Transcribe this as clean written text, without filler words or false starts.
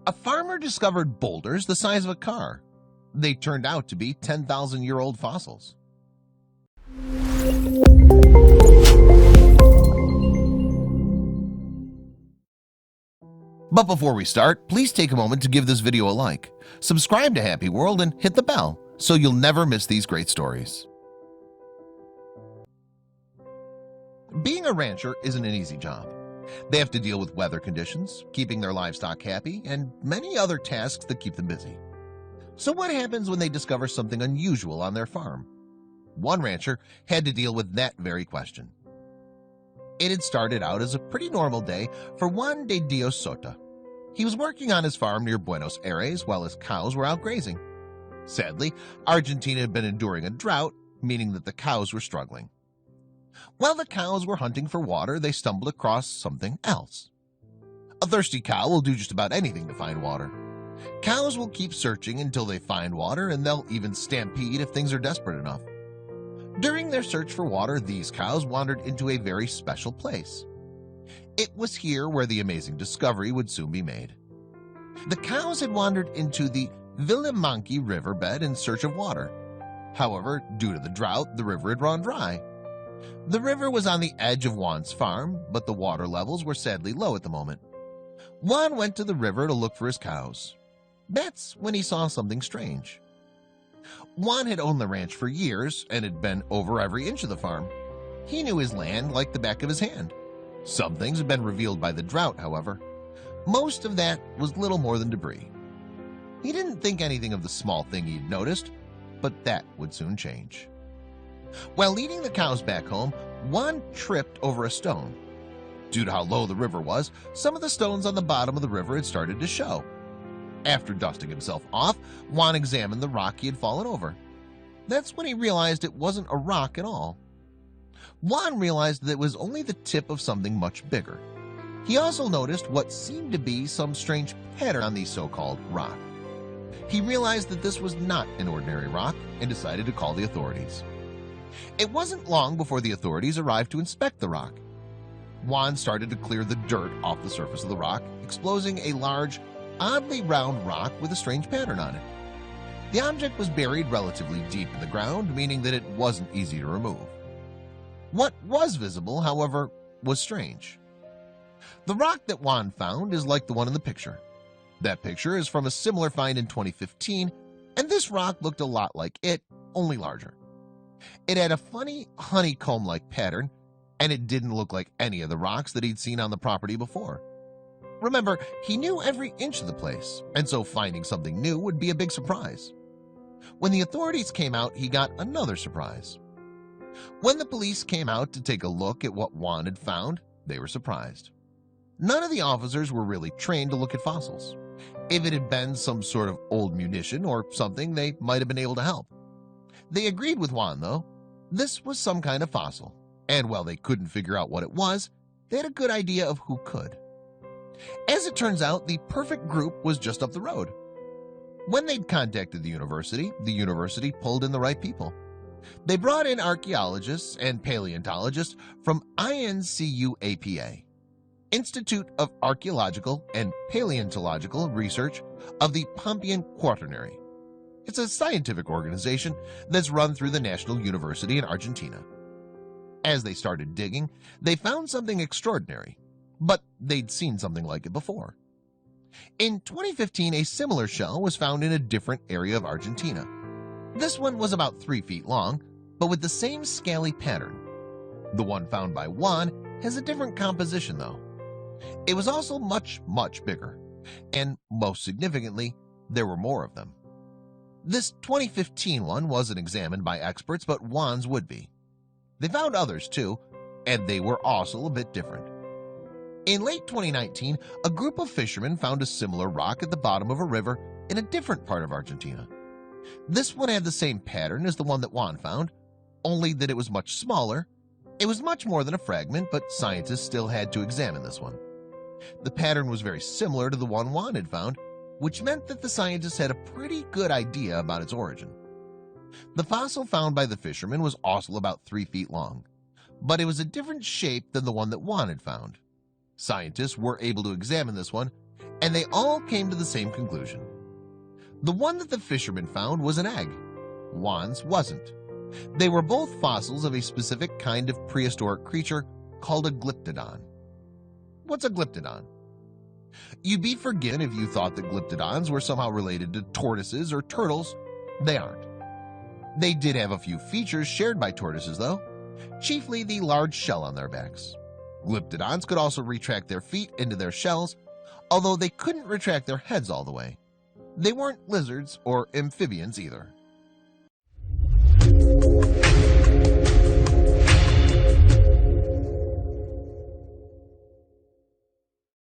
A farmer discovered boulders the size of a car. They turned out to be 10,000-year-old fossils. But before we start, please take a moment to give this video a like, subscribe to Happy World, and hit the bell so you'll never miss these great stories. Being a rancher isn't an easy job. They have to deal with weather conditions, keeping their livestock happy, and many other tasks that keep them busy. So what happens when they discover something unusual on their farm? One rancher had to deal with that very question. It had started out as a pretty normal day for Juan De Dios Sota. He was working on his farm near Buenos Aires while his cows were out grazing. Sadly, Argentina had been enduring a drought, meaning that the cows were struggling. While the cows were hunting for water, they stumbled across something else. A thirsty cow will do just about anything to find water. Cows will keep searching until they find water, and they'll even stampede if things are desperate enough. During their search for water, these cows wandered into a very special place. It was here where the amazing discovery would soon be made. The cows had wandered into the Villamanqui riverbed in search of water. However, due to the drought, the river had run dry. The river was on the edge of Juan's farm, but the water levels were sadly low at the moment. Juan went to the river to look for his cows. That's when he saw something strange. Juan had owned the ranch for years and had been over every inch of the farm. He knew his land like the back of his hand. Some things had been revealed by the drought, however. Most of that was little more than debris. He didn't think anything of the small thing he'd noticed, but that would soon change. While leading the cows back home, Juan tripped over a stone. Due to how low the river was, some of the stones on the bottom of the river had started to show. After dusting himself off, Juan examined the rock he had fallen over. That's when he realized it wasn't a rock at all. Juan realized that it was only the tip of something much bigger. He also noticed what seemed to be some strange pattern on the so-called rock. He realized that this was not an ordinary rock and decided to call the authorities. It wasn't long before the authorities arrived to inspect the rock. Juan started to clear the dirt off the surface of the rock, exposing a large, oddly round rock with a strange pattern on it. The object was buried relatively deep in the ground, meaning that it wasn't easy to remove. What was visible, however, was strange. The rock that Juan found is like the one in the picture. That picture is from a similar find in 2015, and this rock looked a lot like it, only larger. It had a funny honeycomb-like pattern, and it didn't look like any of the rocks that he'd seen on the property before. Remember, he knew every inch of the place, and so finding something new would be a big surprise. When the authorities came out, he got another surprise. When the police came out to take a look at what Juan had found, they were surprised. None of the officers were really trained to look at fossils. If it had been some sort of old munition or something, they might have been able to help. They agreed with Juan, though. This was some kind of fossil, and while they couldn't figure out what it was, they had a good idea of who could. As it turns out, the perfect group was just up the road. When they'd contacted the university pulled in the right people. They brought in archaeologists and paleontologists from INCUAPA, Institute of Archaeological and Paleontological Research of the Pampean Quaternary. It's a scientific organization that's run through the National University in Argentina. As they started digging, they found something extraordinary, but they'd seen something like it before. In 2015, a similar shell was found in a different area of Argentina. This one was about 3 feet long, but with the same scaly pattern. The one found by Juan has a different composition, though. It was also much, much bigger, and most significantly, there were more of them. This 2015 one wasn't examined by experts, but Juan's would be. They found others too, and they were also a bit different. In late 2019, a group of fishermen found a similar rock at the bottom of a river in a different part of Argentina. This one had the same pattern as the one that Juan found, only that it was much smaller. It was much more than a fragment, but scientists still had to examine this one. The pattern was very similar to the one Juan had found, which meant that the scientists had a pretty good idea about its origin. The fossil found by the fishermen was also about 3 feet long, but it was a different shape than the one that Juan had found. Scientists were able to examine this one, and they all came to the same conclusion. The one that the fisherman found was an egg. Juan's wasn't. They were both fossils of a specific kind of prehistoric creature called a glyptodon. What's a glyptodon? You'd be forgiven if you thought that glyptodons were somehow related to tortoises or turtles. They aren't. They did have a few features shared by tortoises, though, chiefly the large shell on their backs. Glyptodons could also retract their feet into their shells, although they couldn't retract their heads all the way. They weren't lizards or amphibians either.